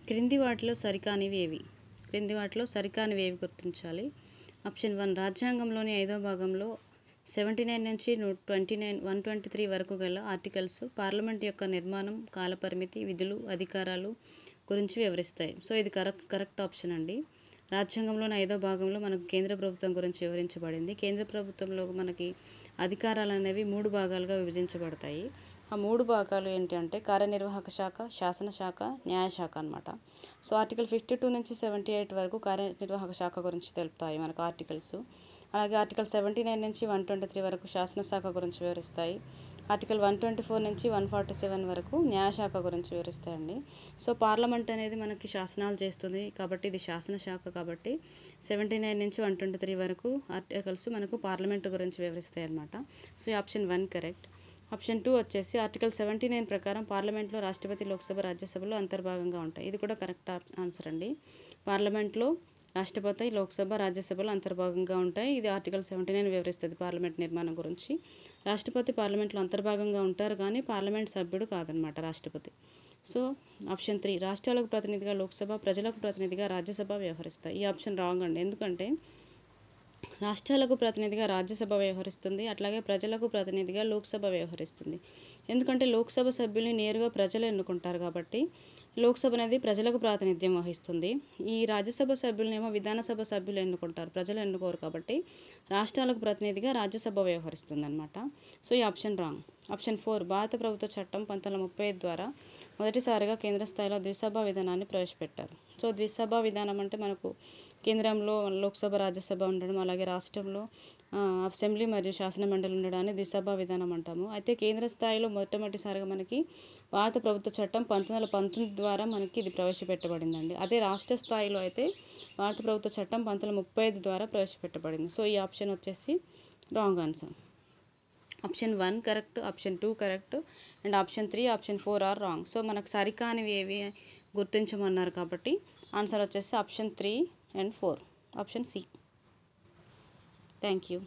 క్రింది వాటిలో సరికానివి ఏవి? క్రింది వాటిలో సరికానివి ఏవి గుర్తించాలి? ఆప్షన్ 1 రాజ్యాంగంలోని 5వ భాగంలో 79 నుంచి 123 వరకు గల ఆర్టికల్స్ పార్లమెంట్ యొక్క నిర్మాణం, కాలపరిమితి, విధులు, అధికారాలు గురించి వివరిస్తాయి. సో ఇది కరెక్ట్ ఆప్షన్ అండి. రాజ్యాంగంలోని 5వ భాగంలో మనకు కేంద్ర ప్రభుత్వం గురించి వివరించబడింది. కేంద్ర ప్రభుత్వంలో మనకి అధికారాలు అనేవి 3 భాగాలుగా విభజించబడతాయి. ఆ 3 భాగాలు ఏంటి అంటే కార్యనిర్వాహక శాఖ, శాసన శాఖ, న్యాయశాఖ అన్నమాట. సో ఆర్టికల్ 52 నుంచి 78 వరకు కార్యనిర్వాహక శాఖ గురించి తెలుపుతాయి మనకు ఆర్టికల్స్. అలాగే ఆర్టికల్ 79 నుంచి 123 వరకు శాసనశాఖ గురించి వివరిస్తాయి. ఆర్టికల్ 124 నుంచి 147 వరకు న్యాయశాఖ గురించి వివరిస్తాయండి. సో పార్లమెంట్ అనేది మనకి శాసనాలు చేస్తుంది కాబట్టి ఇది శాసనశాఖ కాబట్టి 79 నుంచి 123 వరకు ఆర్టికల్స్ మనకు పార్లమెంట్ గురించి వివరిస్తాయి అన్నమాట. సో ఈ ఆప్షన్ 1 కరెక్ట్. ఆప్షన్ 2 వచ్చేసి ఆర్టికల్ 79 ప్రకారం పార్లమెంట్లో రాష్ట్రపతి, లోక్సభ, రాజ్యసభలో అంతర్భాగంగా ఉంటాయి. ఇది కూడా కరెక్ట్ ఆన్సర్ అండి. పార్లమెంట్లో రాష్ట్రపతి, లోక్సభ, రాజ్యసభలో అంతర్భాగంగా ఉంటాయి. ఇది ఆర్టికల్ 79 వివరిస్తుంది పార్లమెంట్ నిర్మాణం గురించి. రాష్ట్రపతి పార్లమెంట్లో అంతర్భాగంగా ఉంటారు కానీ పార్లమెంట్ సభ్యుడు కాదనమాట రాష్ట్రపతి. సో ఆప్షన్ 3 రాష్ట్రాలకు ప్రతినిధిగా లోక్సభ, ప్రజలకు ప్రతినిధిగా రాజ్యసభ వ్యవహరిస్తాయి. ఈ ఆప్షన్ రాంగ్ అండి. ఎందుకంటే రాష్ట్రాలకు ప్రతినిధిగా రాజ్యసభ వ్యవహరిస్తుంది, అట్లాగే ప్రజలకు ప్రతినిధిగా లోక్సభ వ్యవహరిస్తుంది. ఎందుకంటే లోక్సభ సభ్యుల్ని నేరుగా ప్రజలు ఎన్నుకుంటారు కాబట్టి లోక్సభ అనేది ప్రజలకు ప్రాతినిధ్యం వహిస్తుంది. ఈ రాజ్యసభ సభ్యులనేమో విధానసభ సభ్యులు ఎన్నుకుంటారు, ప్రజలు ఎన్నుకోరు కాబట్టి రాష్ట్రాలకు ప్రతినిధిగా రాజ్యసభ వ్యవహరిస్తుంది అనమాట. సో ఈ ఆప్షన్ రాంగ్. ఆప్షన్ 4 భారత ప్రభుత్వ చట్టం 1935 ద్వారా మొదటిసారిగా కేంద్ర స్థాయిలో ద్విసభ విధానాన్ని ప్రవేశపెట్టారు. సో ద్విసభ విధానం అంటే మనకు కేంద్రంలో లోక్సభ, రాజ్యసభ ఉండడం, అలాగే రాష్ట్రంలో అసెంబ్లీ మరియు శాసన మండలి ఉండడాన్ని ద్విసభ విధానం అంటాము. అయితే కేంద్ర స్థాయిలో మొట్టమొదటిసారిగా మనకి భారత ప్రభుత్వ చట్టం 1919 ద్వారా మనకి ఇది ప్రవేశపెట్టబడిందండి. అదే రాష్ట్ర స్థాయిలో అయితే భారత ప్రభుత్వ చట్టం 1935 ద్వారా ప్రవేశపెట్టబడింది. సో ఈ ఆప్షన్ వచ్చేసి wrong answer. Option 1 correct, option 2 correct and option 3, option 4 are wrong. So మనకు సరికానివి ఏవి గుర్తించమన్నారు కాబట్టి ఆన్సర్ వచ్చేసి option 3 and 4, option C. Thank you.